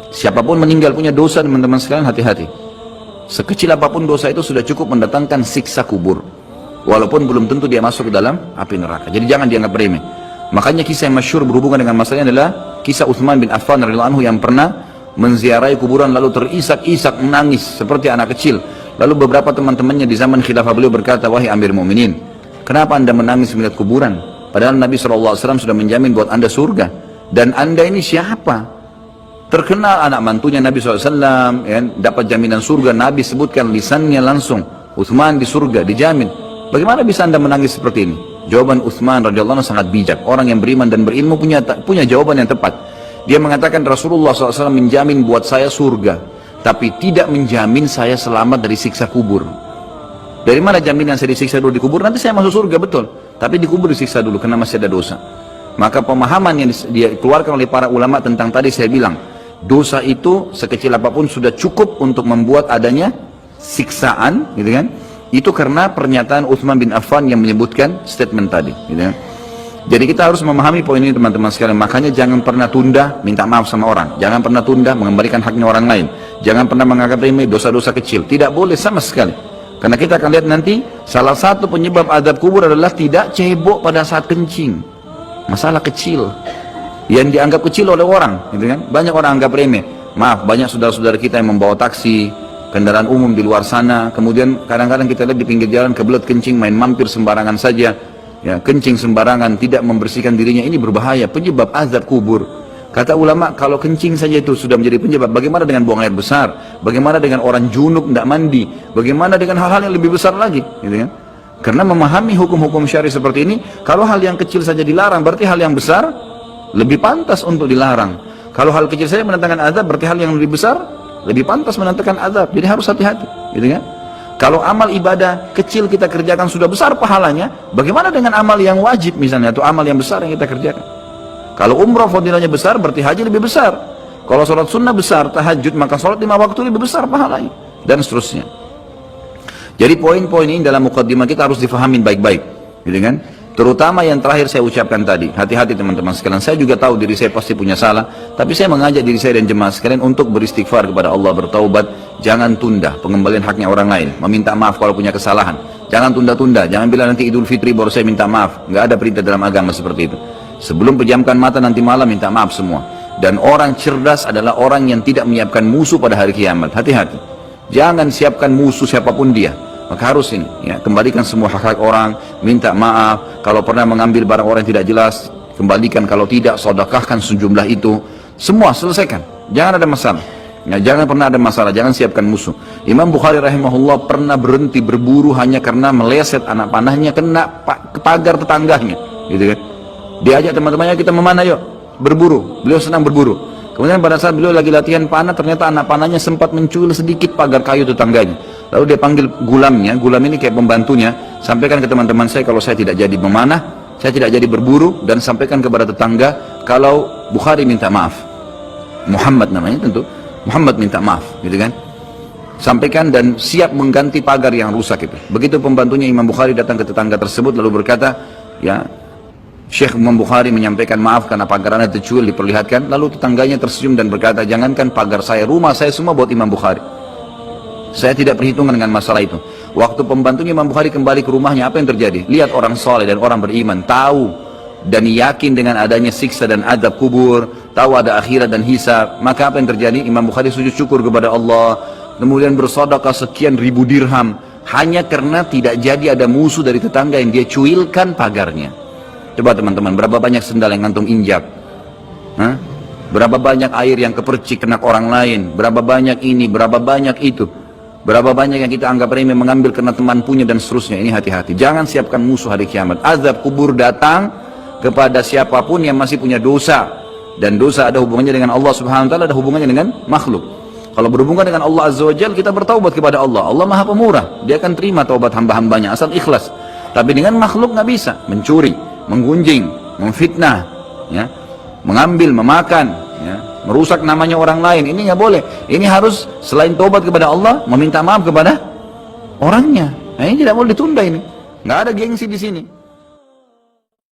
Siapapun meninggal punya dosa, teman-teman sekalian, hati-hati. Sekecil apapun dosa itu sudah cukup mendatangkan siksa kubur, walaupun belum tentu dia masuk ke dalam api neraka. Jadi jangan dianggap remeh. Makanya kisah yang masyhur berhubungan dengan masalah ini adalah kisah Utsman bin Affan radhiyallahu anhu yang pernah menziarahi kuburan lalu terisak-isak menangis seperti anak kecil. Lalu beberapa teman-temannya di zaman khilafah beliau berkata, "Wahai Amir Mukminin, kenapa anda menangis melihat kuburan? Padahal Nabi SAW sudah menjamin buat anda surga. Dan anda ini siapa? Terkenal anak mantunya Nabi SAW, ya, dapat jaminan surga. Nabi sebutkan lisannya langsung, Utsman di surga, dijamin. Bagaimana bisa anda menangis seperti ini?" Jawaban Utsman radhiyallahu anhu sangat bijak. Orang yang beriman dan berilmu punya jawaban yang tepat. Dia mengatakan, Rasulullah SAW menjamin buat saya surga, tapi tidak menjamin saya selamat dari siksa kubur. Dari mana jaminan saya disiksa dulu di kubur? Nanti saya masuk surga, betul. Tapi di kubur disiksa dulu karena masih ada dosa. Maka pemahaman yang dikeluarkan oleh para ulama tentang tadi saya bilang, dosa itu sekecil apapun sudah cukup untuk membuat adanya siksaan, gitu kan? Itu karena pernyataan Utsman bin Affan yang menyebutkan statement tadi, gitu kan? Jadi kita harus memahami poin ini, teman-teman sekalian. Makanya jangan pernah tunda minta maaf sama orang, jangan pernah tunda mengembalikan haknya orang lain, jangan pernah menganggap remeh dosa-dosa kecil. Tidak boleh sama sekali. Karena kita akan lihat nanti salah satu penyebab azab kubur adalah tidak cebok pada saat kencing. Masalah kecil yang dianggap kecil oleh orang, gitu kan? Banyak orang anggap remeh. Maaf, banyak saudara-saudara kita yang membawa taksi, kendaraan umum di luar sana, kemudian kadang-kadang kita lihat di pinggir jalan kebelet kencing, main mampir sembarangan saja, ya, kencing sembarangan, tidak membersihkan dirinya. Ini berbahaya, penyebab azab kubur. Kata ulama, kalau kencing saja itu sudah menjadi penyebab, bagaimana dengan buang air besar? Bagaimana dengan orang junub tidak mandi? Bagaimana dengan hal-hal yang lebih besar lagi, gitu kan? Karena memahami hukum-hukum syari seperti ini, kalau hal yang kecil saja dilarang, berarti hal yang besar lebih pantas untuk dilarang. Kalau hal kecil saja mendatangkan azab, berarti hal yang lebih besar lebih pantas mendatangkan azab. Jadi harus hati-hati, gitu kan? Kalau amal ibadah kecil kita kerjakan sudah besar pahalanya, bagaimana dengan amal yang wajib misalnya, atau amal yang besar yang kita kerjakan? Kalau umrah fadilahnya besar, berarti haji lebih besar. Kalau sholat sunnah besar, tahajud, maka sholat 5 waktu lebih besar pahalanya, dan seterusnya. Jadi poin-poin ini dalam mukaddimah kita harus difahamin baik-baik, gitu kan? Terutama yang terakhir saya ucapkan tadi, hati-hati teman-teman sekalian. Saya juga tahu diri saya pasti punya salah, tapi saya mengajak diri saya dan jemaah sekalian untuk beristighfar kepada Allah, bertaubat. Jangan tunda pengembalian haknya orang lain, meminta maaf kalau punya kesalahan. Jangan tunda-tunda, jangan bilang nanti Idul Fitri baru saya minta maaf. Nggak ada perintah dalam agama seperti itu. Sebelum pejamkan mata nanti malam minta maaf semua. Dan orang cerdas adalah orang yang tidak menyiapkan musuh pada hari kiamat. Hati-hati, jangan siapkan musuh siapapun dia. Maka harus ini, ya, kembalikan semua hak-hak orang, minta maaf. Kalau pernah mengambil barang orang yang tidak jelas, kembalikan. Kalau tidak, sedekahkan sejumlah itu. Semua selesaikan, jangan ada masalah. Ya, jangan pernah ada masalah, jangan siapkan musuh. Imam Bukhari rahimahullah pernah berhenti berburu hanya karena meleset anak panahnya kena pagar tetangganya, gitu kan? Diajak teman-temannya, kita memana yuk, berburu. Beliau senang berburu. Kemudian pada saat beliau lagi latihan panah, ternyata anak panahnya sempat mencuil sedikit pagar kayu tetangganya. Lalu dia panggil gulamnya, gulam ini kayak pembantunya, sampaikan ke teman-teman saya kalau saya tidak jadi memanah, saya tidak jadi berburu, dan sampaikan kepada tetangga kalau Bukhari minta maaf. Muhammad namanya tentu, Muhammad minta maaf, gitu kan? Sampaikan dan siap mengganti pagar yang rusak itu. Begitu pembantunya Imam Bukhari datang ke tetangga tersebut lalu berkata, ya, Syekh Imam Bukhari menyampaikan maaf karena pagar anda tercuil, diperlihatkan. Lalu tetangganya tersenyum dan berkata, jangankan pagar saya, rumah saya semua buat Imam Bukhari. Saya tidak perhitungan dengan masalah itu. Waktu pembantunya Imam Bukhari kembali ke rumahnya, apa yang terjadi? Lihat orang soleh dan orang beriman, tahu dan yakin dengan adanya siksa dan adab kubur, tahu ada akhirat dan hisab. Maka apa yang terjadi? Imam Bukhari sujud syukur kepada Allah, kemudian bersedekah sekian ribu dirham, hanya karena tidak jadi ada musuh dari tetangga yang dia cuilkan pagarnya. Coba teman-teman, berapa banyak sendal yang ngantung injak? Hah? Berapa banyak air yang kepercik kena orang lain? Berapa banyak ini, berapa banyak itu? Berapa banyak yang kita anggap remeh mengambil karena teman punya dan seterusnya. Ini hati-hati, jangan siapkan musuh hari kiamat. Azab kubur datang kepada siapapun yang masih punya dosa. Dan dosa ada hubungannya dengan Allah subhanahu wa ta'ala, ada hubungannya dengan makhluk. Kalau berhubungan dengan Allah azza wa jalla, kita bertaubat kepada Allah. Allah maha pemurah, dia akan terima taubat hamba-hambanya asal ikhlas. Tapi dengan makhluk nggak bisa, mencuri, menggunjing, memfitnah, ya, mengambil, memakan, ya, merusak namanya orang lain, ini nggak boleh. Ini harus selain taubat kepada Allah, meminta maaf kepada orangnya. Nah, ini tidak boleh ditunda ini. Nggak ada gengsi di sini.